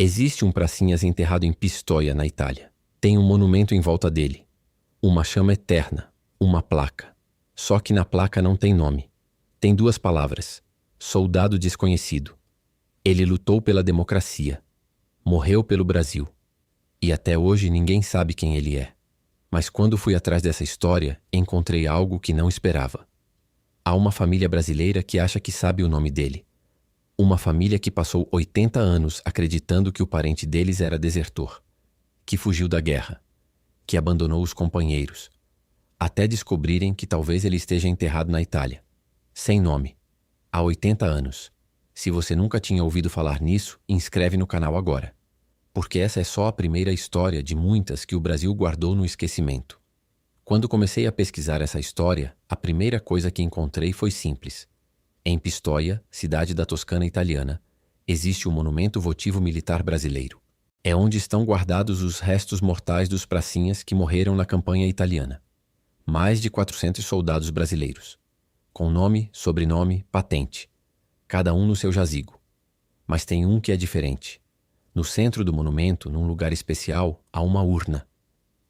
Existe um pracinhas enterrado em Pistoia, na Itália. Tem um monumento em volta dele. Uma chama eterna, uma placa. Só que na placa não tem nome. Tem 2 palavras: soldado desconhecido. Ele lutou pela democracia. Morreu pelo Brasil. E até hoje ninguém sabe quem ele é. Mas quando fui atrás dessa história, encontrei algo que não esperava. Há uma família brasileira que acha que sabe o nome dele. Uma família que passou 80 anos acreditando que o parente deles era desertor, que fugiu da guerra, que abandonou os companheiros, até descobrirem que talvez ele esteja enterrado na Itália, sem nome, há 80 anos. Se você nunca tinha ouvido falar nisso, inscreve no canal agora, porque essa é só a primeira história de muitas que o Brasil guardou no esquecimento. Quando comecei a pesquisar essa história, a primeira coisa que encontrei foi simples. Em Pistoia, cidade da Toscana italiana, existe o Monumento Votivo Militar Brasileiro. É onde estão guardados os restos mortais dos pracinhas que morreram na campanha italiana. Mais de 400 soldados brasileiros, com nome, sobrenome, patente, cada um no seu jazigo. Mas tem um que é diferente. No centro do monumento, num lugar especial, há uma urna.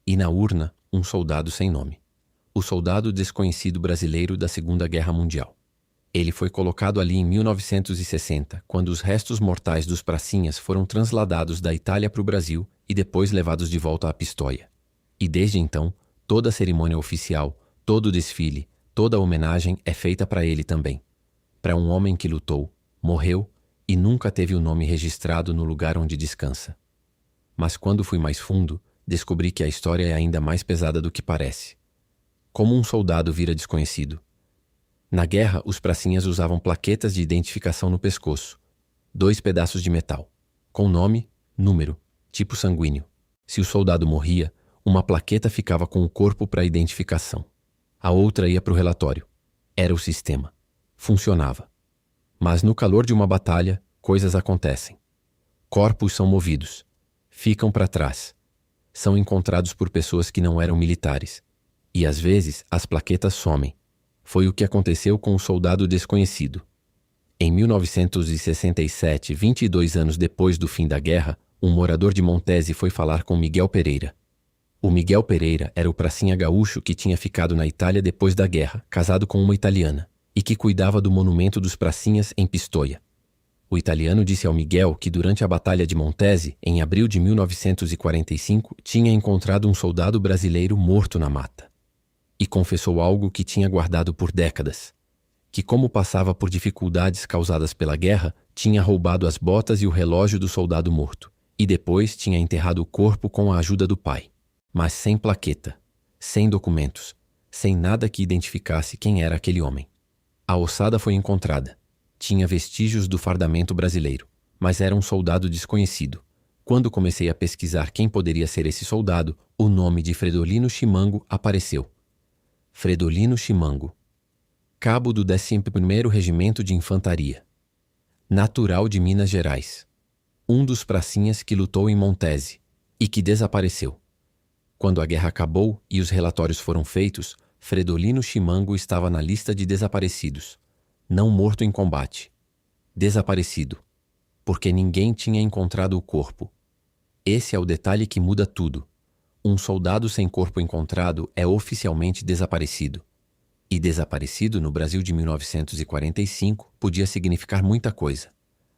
E na urna, um soldado sem nome. O soldado desconhecido brasileiro da Segunda Guerra Mundial. Ele foi colocado ali em 1960, quando os restos mortais dos pracinhas foram transladados da Itália para o Brasil e depois levados de volta a Pistoia. E desde então, toda a cerimônia oficial, todo o desfile, toda a homenagem é feita para ele também. Para um homem que lutou, morreu e nunca teve o nome registrado no lugar onde descansa. Mas quando fui mais fundo, descobri que a história é ainda mais pesada do que parece. Como um soldado vira desconhecido? Na guerra, os pracinhas usavam plaquetas de identificação no pescoço. 2 pedaços de metal, com nome, número, tipo sanguíneo. Se o soldado morria, uma plaqueta ficava com o corpo para identificação. A outra ia para o relatório. Era o sistema. Funcionava. Mas no calor de uma batalha, coisas acontecem. Corpos são movidos. Ficam para trás. São encontrados por pessoas que não eram militares. E às vezes, as plaquetas somem. Foi o que aconteceu com o soldado desconhecido. Em 1967, 22 anos depois do fim da guerra, um morador de Montese foi falar com Miguel Pereira. O Miguel Pereira era o pracinha gaúcho que tinha ficado na Itália depois da guerra, casado com uma italiana, e que cuidava do monumento dos pracinhas em Pistoia. O italiano disse ao Miguel que durante a Batalha de Montese, em abril de 1945, tinha encontrado um soldado brasileiro morto na mata. E confessou algo que tinha guardado por décadas, que como passava por dificuldades causadas pela guerra, tinha roubado as botas e o relógio do soldado morto, e depois tinha enterrado o corpo com a ajuda do pai, mas sem plaqueta, sem documentos, sem nada que identificasse quem era aquele homem. A ossada foi encontrada, tinha vestígios do fardamento brasileiro, mas era um soldado desconhecido. Quando comecei a pesquisar quem poderia ser esse soldado, o nome de Fredolino Chimango apareceu. Fredolino Chimango, cabo do 11º Regimento de Infantaria, natural de Minas Gerais, um dos pracinhas que lutou em Montese e que desapareceu. Quando a guerra acabou e os relatórios foram feitos, Fredolino Chimango estava na lista de desaparecidos, não morto em combate, desaparecido, porque ninguém tinha encontrado o corpo. Esse é o detalhe que muda tudo. Um soldado sem corpo encontrado é oficialmente desaparecido. E desaparecido no Brasil de 1945 podia significar muita coisa.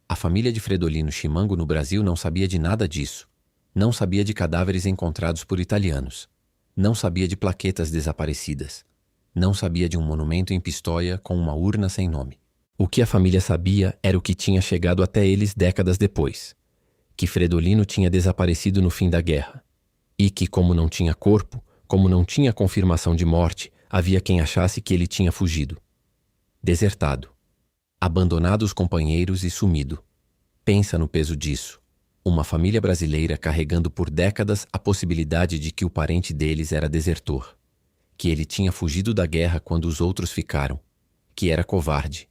A família de Fredolino Chimango no Brasil não sabia de nada disso. Não sabia de cadáveres encontrados por italianos. Não sabia de plaquetas desaparecidas. Não sabia de um monumento em Pistoia com uma urna sem nome. O que a família sabia era o que tinha chegado até eles décadas depois. Que Fredolino tinha desaparecido no fim da guerra. E que, como não tinha corpo, como não tinha confirmação de morte, havia quem achasse que ele tinha fugido. Desertado. Abandonado os companheiros e sumido. Pensa no peso disso. Uma família brasileira carregando por décadas a possibilidade de que o parente deles era desertor. Que ele tinha fugido da guerra quando os outros ficaram. Que era covarde.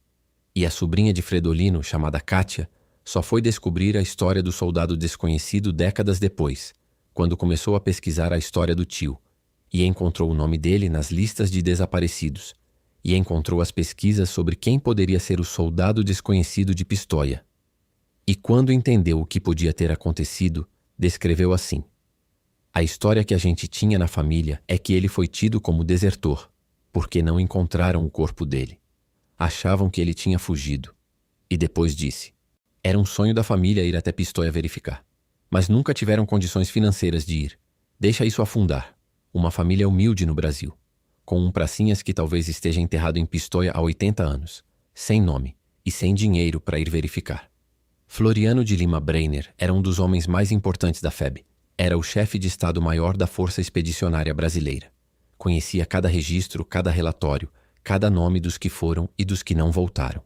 E a sobrinha de Fredolino, chamada Kátia, só foi descobrir a história do soldado desconhecido décadas depois, quando começou a pesquisar a história do tio, e encontrou o nome dele nas listas de desaparecidos, e encontrou as pesquisas sobre quem poderia ser o soldado desconhecido de Pistoia. E quando entendeu o que podia ter acontecido, descreveu assim: a história que a gente tinha na família é que ele foi tido como desertor, porque não encontraram o corpo dele. Achavam que ele tinha fugido. E depois disse: era um sonho da família ir até Pistoia verificar. Mas nunca tiveram condições financeiras de ir. Deixa isso afundar. Uma família humilde no Brasil, com um pracinhas que talvez esteja enterrado em Pistoia há 80 anos, sem nome e sem dinheiro para ir verificar. Floriano de Lima Breiner era um dos homens mais importantes da FEB. Era o chefe de Estado-Maior da Força Expedicionária Brasileira. Conhecia cada registro, cada relatório, cada nome dos que foram e dos que não voltaram.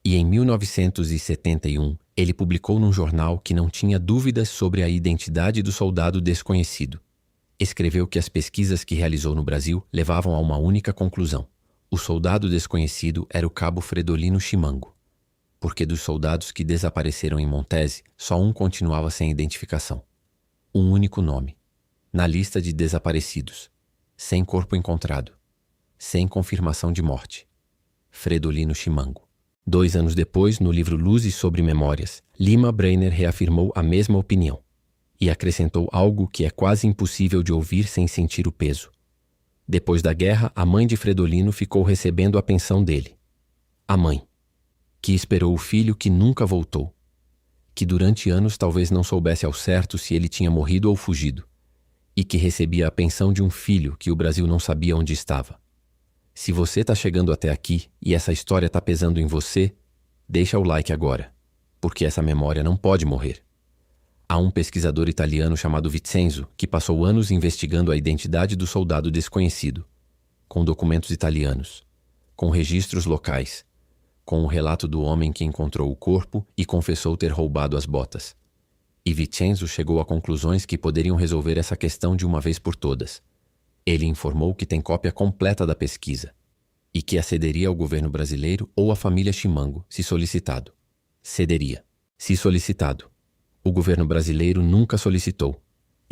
E em 1971, ele publicou num jornal que não tinha dúvidas sobre a identidade do soldado desconhecido. Escreveu que as pesquisas que realizou no Brasil levavam a uma única conclusão: o soldado desconhecido era o cabo Fredolino Chimango. Porque dos soldados que desapareceram em Montese, só um continuava sem identificação. Um único nome, na lista de desaparecidos, sem corpo encontrado, sem confirmação de morte: Fredolino Chimango. 2 anos depois, no livro Luzes sobre Memórias, Lima Breiner reafirmou a mesma opinião e acrescentou algo que é quase impossível de ouvir sem sentir o peso. Depois da guerra, a mãe de Fredolino ficou recebendo a pensão dele. A mãe, que esperou o filho que nunca voltou, que durante anos talvez não soubesse ao certo se ele tinha morrido ou fugido, e que recebia a pensão de um filho que o Brasil não sabia onde estava. Se você está chegando até aqui e essa história está pesando em você, deixa o like agora, porque essa memória não pode morrer. Há um pesquisador italiano chamado Vincenzo que passou anos investigando a identidade do soldado desconhecido, com documentos italianos, com registros locais, com o relato do homem que encontrou o corpo e confessou ter roubado as botas. E Vincenzo chegou a conclusões que poderiam resolver essa questão de uma vez por todas. Ele informou que tem cópia completa da pesquisa e que a cederia ao governo brasileiro ou à família Chimango, se solicitado. Cederia. Se solicitado. O governo brasileiro nunca solicitou.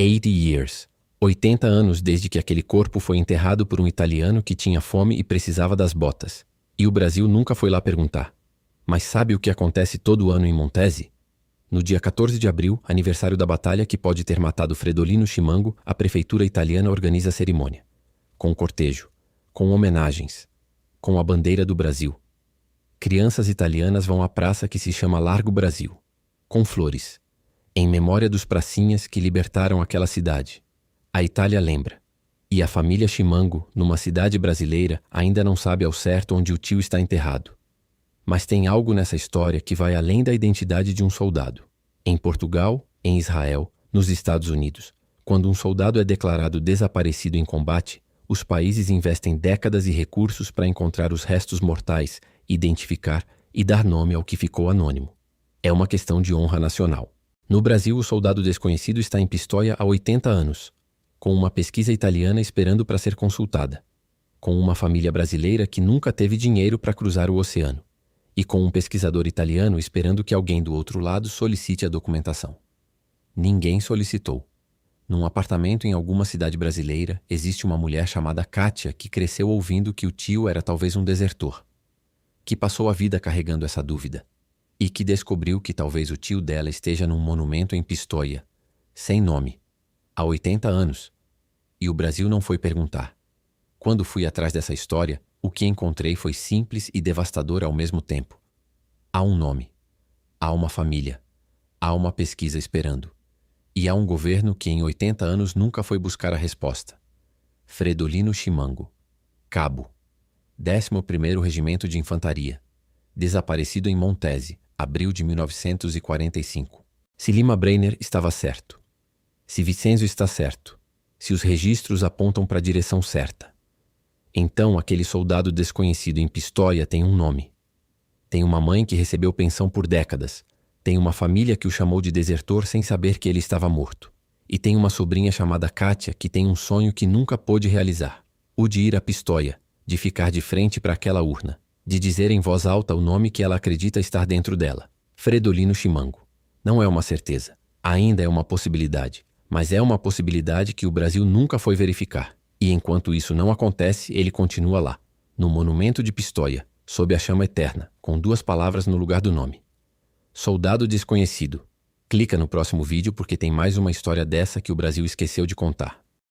80 years. 80 anos desde que aquele corpo foi enterrado por um italiano que tinha fome e precisava das botas. E o Brasil nunca foi lá perguntar. Mas sabe o que acontece todo ano em Montese? No dia 14 de abril, aniversário da batalha que pode ter matado Fredolino Chimango, a prefeitura italiana organiza a cerimônia. Com cortejo, com homenagens, com a bandeira do Brasil. Crianças italianas vão à praça que se chama Largo Brasil, com flores, em memória dos pracinhas que libertaram aquela cidade. A Itália lembra. E a família Chimango, numa cidade brasileira, ainda não sabe ao certo onde o tio está enterrado. Mas tem algo nessa história que vai além da identidade de um soldado. Em Portugal, em Israel, nos Estados Unidos, quando um soldado é declarado desaparecido em combate, os países investem décadas e recursos para encontrar os restos mortais, identificar e dar nome ao que ficou anônimo. É uma questão de honra nacional. No Brasil, o soldado desconhecido está em Pistoia há 80 anos, com uma pesquisa italiana esperando para ser consultada, com uma família brasileira que nunca teve dinheiro para cruzar o oceano, e com um pesquisador italiano esperando que alguém do outro lado solicite a documentação. Ninguém solicitou. Num apartamento em alguma cidade brasileira, existe uma mulher chamada Kátia que cresceu ouvindo que o tio era talvez um desertor, que passou a vida carregando essa dúvida, e que descobriu que talvez o tio dela esteja num monumento em Pistoia, sem nome, há 80 anos. E o Brasil não foi perguntar. Quando fui atrás dessa história, o que encontrei foi simples e devastador ao mesmo tempo. Há um nome, há uma família, há uma pesquisa esperando. E há um governo que em 80 anos nunca foi buscar a resposta. Fredolino Chimango, cabo, 11º Regimento de Infantaria, desaparecido em Montese, abril de 1945. Se Lima Breiner estava certo, se Vincenzo está certo, se os registros apontam para a direção certa, então aquele soldado desconhecido em Pistoia tem um nome. Tem uma mãe que recebeu pensão por décadas. Tem uma família que o chamou de desertor sem saber que ele estava morto. E tem uma sobrinha chamada Kátia que tem um sonho que nunca pôde realizar. O de ir a Pistoia, de ficar de frente para aquela urna, de dizer em voz alta o nome que ela acredita estar dentro dela. Fredolino Chimango. Não é uma certeza. Ainda é uma possibilidade. Mas é uma possibilidade que o Brasil nunca foi verificar. E enquanto isso não acontece, ele continua lá, no monumento de Pistoia, sob a chama eterna, com 2 palavras no lugar do nome. Soldado Desconhecido. Clica no próximo vídeo porque tem mais uma história dessa que o Brasil esqueceu de contar.